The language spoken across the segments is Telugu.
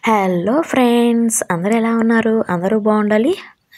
హలో ఫ్రెండ్స్, అందరూ ఎలా ఉన్నారు? అందరూ బాగుండాలి,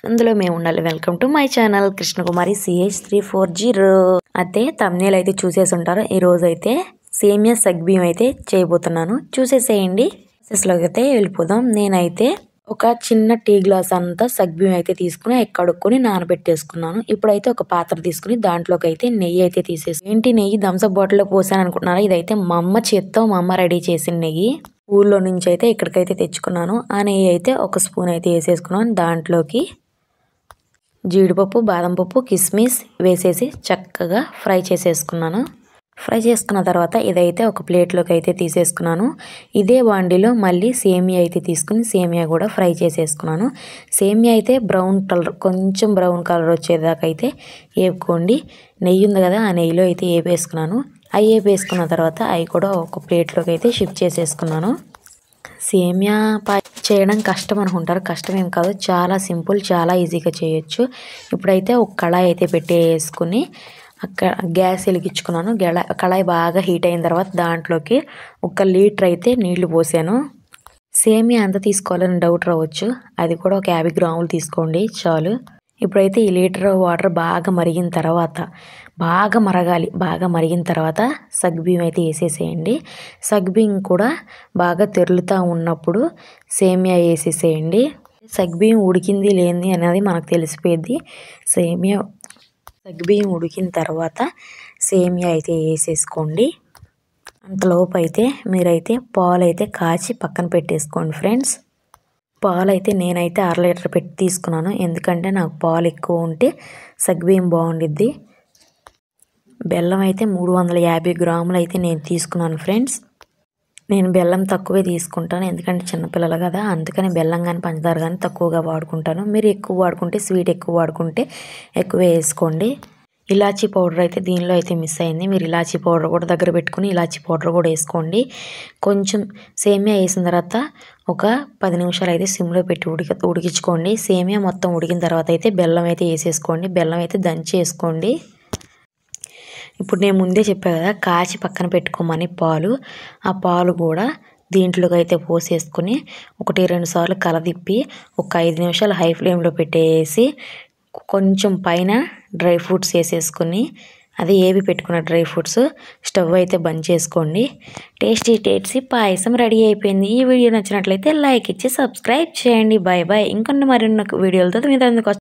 అందులో మేము ఉండాలి. Welcome to my channel Krishnakumari CH340. అయితే thumbnail అయితే చూసేసి ఉంటారు. ఈరోజు అయితే సేమియా సగ్బియ్యం అయితే చేయబోతున్నాను, చూసేసేయండి. ప్రాసెస్లోకి అయితే వెళ్ళిపోదాం. నేనైతే ఒక చిన్న టీ గ్లాస్ అంతా సగ్బియ్యం అయితే తీసుకుని కడుక్కొని నానబెట్టేసుకున్నాను. ఇప్పుడైతే ఒక పాత్ర తీసుకుని దాంట్లోకి అయితే నెయ్యి అయితే తీసేసి, ఏంటి నెయ్యి థమ్స్అప్ బాటిల్లో పోసాను అనుకుంటున్నారా? ఇదైతే మా అమ్మ చేత్తో మా అమ్మ రెడీ చేసిన నెయ్యి. ఊళ్ళో నుంచి అయితే ఇక్కడికైతే తెచ్చుకున్నాను. ఆ నెయ్యి అయితే ఒక స్పూన్ అయితే వేసేసుకున్నాను. దాంట్లోకి జీడిపప్పు, బాదం పప్పు, కిస్మిస్ వేసేసి చక్కగా ఫ్రై చేసేసుకున్నాను. ఫ్రై చేసుకున్న తర్వాత ఇదైతే ఒక ప్లేట్లోకి అయితే తీసేసుకున్నాను. ఇదే బాండిలో మళ్ళీ సేమియా అయితే తీసుకుని సేమియా కూడా ఫ్రై చేసేసుకున్నాను. సేమియా అయితే బ్రౌన్ కలర్, కొంచెం బ్రౌన్ కలర్ వచ్చేదాకా అయితే వేపుకోండి. నెయ్యి ఉంది కదా, ఆ నెయ్యిలో అయితే వేపేసుకున్నాను. అవి వేపేసుకున్న తర్వాత అవి కూడా ఒక ప్లేట్లోకి అయితే షిఫ్ట్ చేసేసుకున్నాను. సేమియా పాయసం చేయడం కష్టం అనుకుంటారు, కష్టం ఏం కాదు, చాలా సింపుల్, చాలా ఈజీగా చేయొచ్చు. ఇప్పుడైతే ఒక కళాయి అయితే పెట్టేసుకుని అక్కడ గ్యాస్ వెలిగించుకున్నాను. కళాయి బాగా హీట్ అయిన తర్వాత దాంట్లోకి 1 లీటర్ అయితే నీళ్లు పోసాను. సేమియా ఎంత తీసుకోవాలని డౌట్ రావచ్చు, అది కూడా ఒక 50 గ్రాములు తీసుకోండి చాలు. ఇప్పుడైతే ఈ లీటర్ వాటర్ బాగా మరిగిన తర్వాత, బాగా మరగాలి, బాగా మరిగిన తర్వాత సగ్బియ్యం అయితే వేసేసేయండి. సగ్బియ్యం కూడా బాగా తెరులుతూ ఉన్నప్పుడు సేమియా వేసేసేయండి. సగ్బియ్యం ఉడికింది లేనిది అనేది మనకు తెలిసిపోయింది. సగ్బియ్యం ఉడికిన తర్వాత సేమియా అయితే వేసేసుకోండి. అంతలోపు అయితే మీరైతే పాలు అయితే కాచి పక్కన పెట్టేసుకోండి ఫ్రెండ్స్. పాలు అయితే నేనైతే 1/2 లీటర్ పెట్టి తీసుకున్నాను, ఎందుకంటే నాకు పాలు ఎక్కువ ఉంటే సగ్బియ్యం బాగుండిద్ది. బెల్లం అయితే 350 గ్రాములు అయితే నేను తీసుకున్నాను ఫ్రెండ్స్. నేను బెల్లం తక్కువే తీసుకుంటాను, ఎందుకంటే చిన్నపిల్లలు కదా, అందుకని బెల్లం కానీ పంచదార కానీ తక్కువగా వాడుకుంటాను. మీరు ఎక్కువ వాడుకుంటే, స్వీట్ ఎక్కువ వాడుకుంటే ఎక్కువే వేసుకోండి. ఇలాచీ పౌడర్ అయితే దీనిలో అయితే మిస్ అయింది. మీరు ఇలాచీ పౌడర్ కూడా దగ్గర పెట్టుకుని ఇలాచీ పౌడర్ కూడా వేసుకోండి. కొంచెం సేమియా వేసిన తర్వాత ఒక 10 నిమిషాలు అయితే సిమ్లో పెట్టి ఉడికించుకోండి. సేమియా మొత్తం ఉడికిన తర్వాత అయితే బెల్లం అయితే వేసేసుకోండి. బెల్లం అయితే దంచి వేసుకోండి. ఇప్పుడు నేను ముందే చెప్పా కదా కాచి పక్కన పెట్టుకోమని పాలు, ఆ పాలు కూడా దీంట్లోకి అయితే పోసేసుకుని 1-2 సార్లు కలదిప్పి ఒక 5 నిమిషాలు హై ఫ్లేమ్లో పెట్టేసి కొంచెం పైన డ్రై ఫ్రూట్స్ వేసేసుకుని, అది ఏవి పెట్టుకున్న డ్రై ఫ్రూట్స్, స్టవ్ అయితే బంద్ చేసుకోండి. టేస్టీ పాయసం రెడీ అయిపోయింది. ఈ వీడియో నచ్చినట్లయితే లైక్ ఇచ్చి సబ్స్క్రైబ్ చేయండి. Bye bye. ఇంకొన్ని మరిన్ని వీడియోలతో మీ